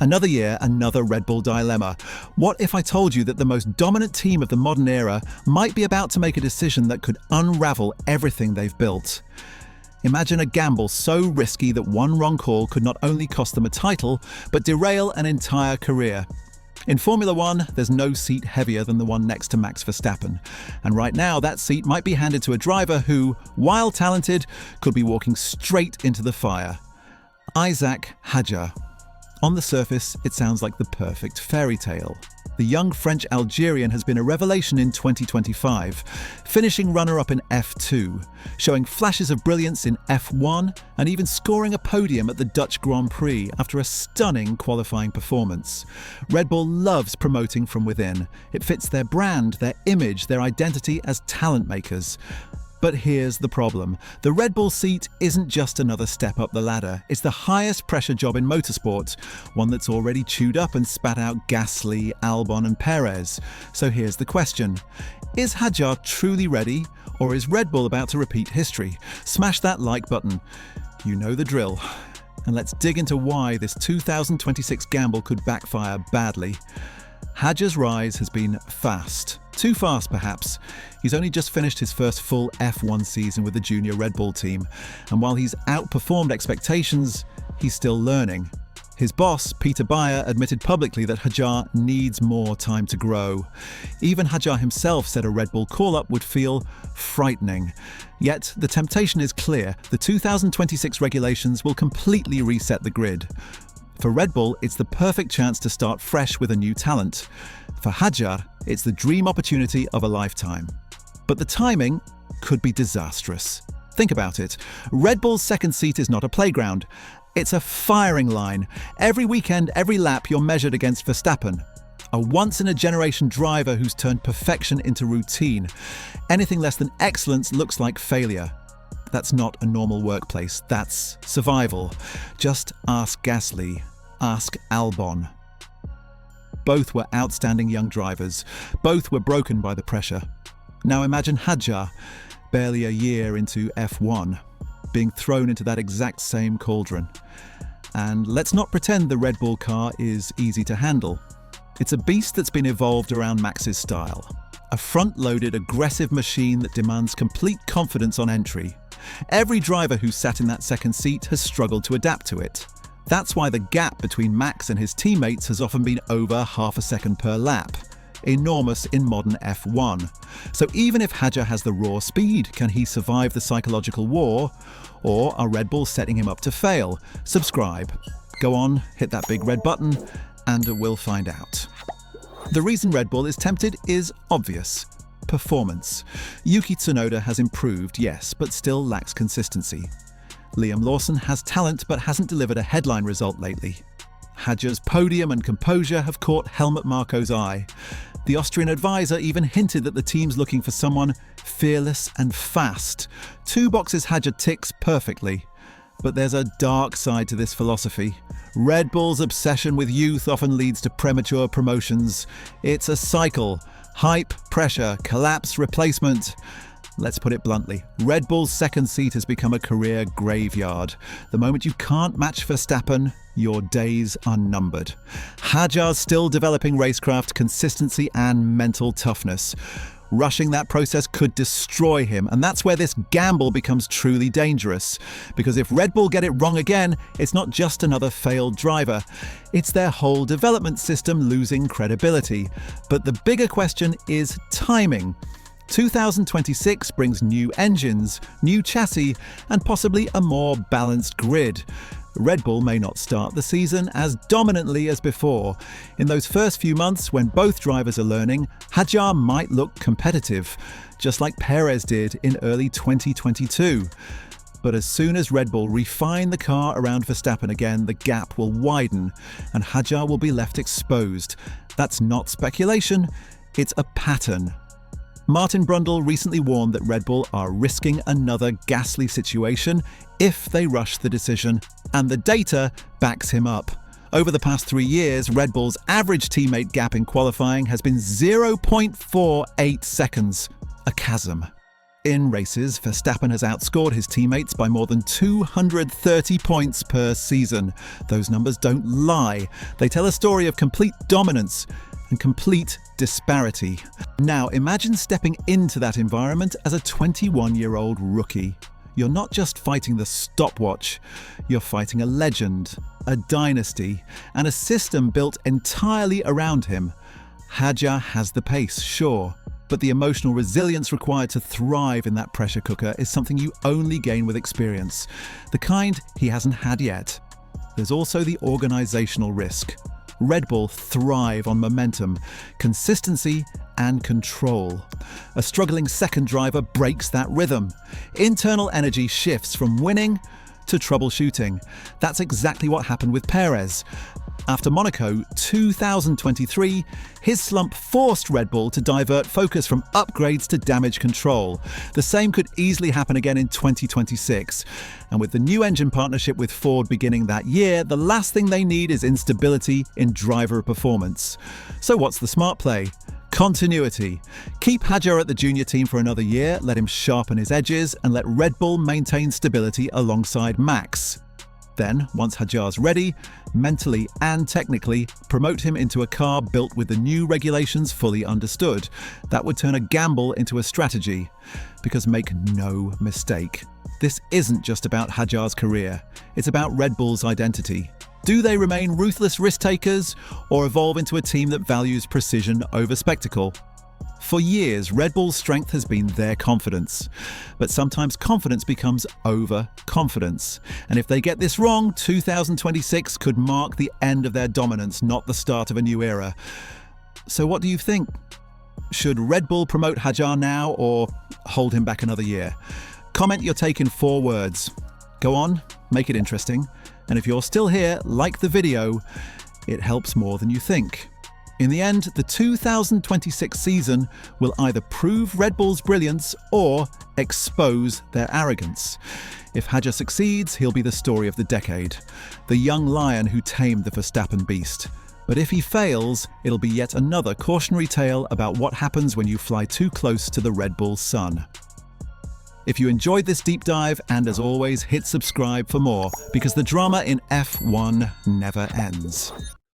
Another year, another Red Bull dilemma. What if I told you that the most dominant team of the modern era might be about to make a decision that could unravel everything they've built? Imagine a gamble so risky that one wrong call could not only cost them a title, but derail an entire career. In Formula One, there's no seat heavier than the one next to Max Verstappen. And right now, that seat might be handed to a driver who, while talented, could be walking straight into the fire. Isack Hadjar. On the surface, it sounds like the perfect fairy tale. The young French Algerian has been a revelation in 2025, finishing runner-up in F2, showing flashes of brilliance in F1 and even scoring a podium at the Dutch Grand Prix after a stunning qualifying performance. Red Bull loves promoting from within. It fits their brand, their image, their identity as talent makers. But here's the problem. The Red Bull seat isn't just another step up the ladder. It's the highest pressure job in motorsport, one that's already chewed up and spat out Gasly, Albon and Pérez. So here's the question. Is Hadjar truly ready, or is Red Bull about to repeat history? Smash that like button. You know the drill. And let's dig into why this 2026 gamble could backfire badly. Hadjar's rise has been fast. Too fast, perhaps. He's only just finished his first full F1 season with the junior Red Bull team, and while he's outperformed expectations, he's still learning. His boss, Peter Bayer, admitted publicly that Hadjar needs more time to grow. Even Hadjar himself said a Red Bull call-up would feel frightening. Yet, the temptation is clear. The 2026 regulations will completely reset the grid. For Red Bull, it's the perfect chance to start fresh with a new talent. For Hadjar, it's the dream opportunity of a lifetime. But the timing could be disastrous. Think about it. Red Bull's second seat is not a playground. It's a firing line. Every weekend, every lap, you're measured against Verstappen. A once-in-a-generation driver who's turned perfection into routine. Anything less than excellence looks like failure. That's not a normal workplace. That's survival. Just ask Gasly. Ask Albon. Both were outstanding young drivers. Both were broken by the pressure. Now imagine Hadjar, barely a year into F1, being thrown into that exact same cauldron. And let's not pretend the Red Bull car is easy to handle. It's a beast that's been evolved around Max's style. A front-loaded, aggressive machine that demands complete confidence on entry. Every driver who sat in that second seat has struggled to adapt to it. That's why the gap between Max and his teammates has often been over half a second per lap. Enormous in modern F1. So even if Hadjar has the raw speed, can he survive the psychological war? Or are Red Bull setting him up to fail? Subscribe. Go on, hit that big red button, and we'll find out. The reason Red Bull is tempted is obvious. Performance. Yuki Tsunoda has improved, yes, but still lacks consistency. Liam Lawson has talent but hasn't delivered a headline result lately. Hadjar's podium and composure have caught Helmut Marko's eye. The Austrian advisor even hinted that the team's looking for someone fearless and fast. Two boxes Hadjar ticks perfectly. But there's a dark side to this philosophy. Red Bull's obsession with youth often leads to premature promotions. It's a cycle. Hype, pressure, collapse, replacement. Let's put it bluntly, Red Bull's second seat has become a career graveyard. The moment you can't match Verstappen, your days are numbered. Hadjar's still developing racecraft, consistency and mental toughness. Rushing that process could destroy him, and that's where this gamble becomes truly dangerous. Because if Red Bull get it wrong again, it's not just another failed driver. It's their whole development system losing credibility. But the bigger question is timing. 2026 brings new engines, new chassis, and possibly a more balanced grid. Red Bull may not start the season as dominantly as before. In those first few months when both drivers are learning, Hadjar might look competitive, just like Pérez did in early 2022. But as soon as Red Bull refine the car around Verstappen again, the gap will widen and Hadjar will be left exposed. That's not speculation, it's a pattern. Martin Brundle recently warned that Red Bull are risking another Gasly situation if they rush the decision, and the data backs him up. Over the past 3 years, Red Bull's average teammate gap in qualifying has been 0.48 seconds, a chasm. In races, Verstappen has outscored his teammates by more than 230 points per season. Those numbers don't lie. They tell a story of complete dominance and complete disparity. Now, imagine stepping into that environment as a 21-year-old rookie. You're not just fighting the stopwatch, you're fighting a legend, a dynasty, and a system built entirely around him. Hadjar has the pace, sure, but the emotional resilience required to thrive in that pressure cooker is something you only gain with experience, the kind he hasn't had yet. There's also the organizational risk. Red Bull thrive on momentum, consistency, and control. A struggling second driver breaks that rhythm. Internal energy shifts from winning to troubleshooting. That's exactly what happened with Pérez. After Monaco 2023, his slump forced Red Bull to divert focus from upgrades to damage control. The same could easily happen again in 2026. And with the new engine partnership with Ford beginning that year, the last thing they need is instability in driver performance. So what's the smart play? Continuity. Keep Hadjar at the junior team for another year, let him sharpen his edges, and let Red Bull maintain stability alongside Max. Then, once Hadjar's ready, mentally and technically, promote him into a car built with the new regulations fully understood. That would turn a gamble into a strategy. Because make no mistake, this isn't just about Hadjar's career, it's about Red Bull's identity. Do they remain ruthless risk-takers or evolve into a team that values precision over spectacle? For years, Red Bull's strength has been their confidence. But sometimes confidence becomes overconfidence. And if they get this wrong, 2026 could mark the end of their dominance, not the start of a new era. So what do you think? Should Red Bull promote Hadjar now or hold him back another year? Comment your take in 4 words. Go on, make it interesting. And if you're still here, like the video. It helps more than you think. In the end, the 2026 season will either prove Red Bull's brilliance or expose their arrogance. If Hadjar succeeds, he'll be the story of the decade, the young lion who tamed the Verstappen beast. But if he fails, it'll be yet another cautionary tale about what happens when you fly too close to the Red Bull sun. If you enjoyed this deep dive, and as always, hit subscribe for more, because the drama in F1 never ends.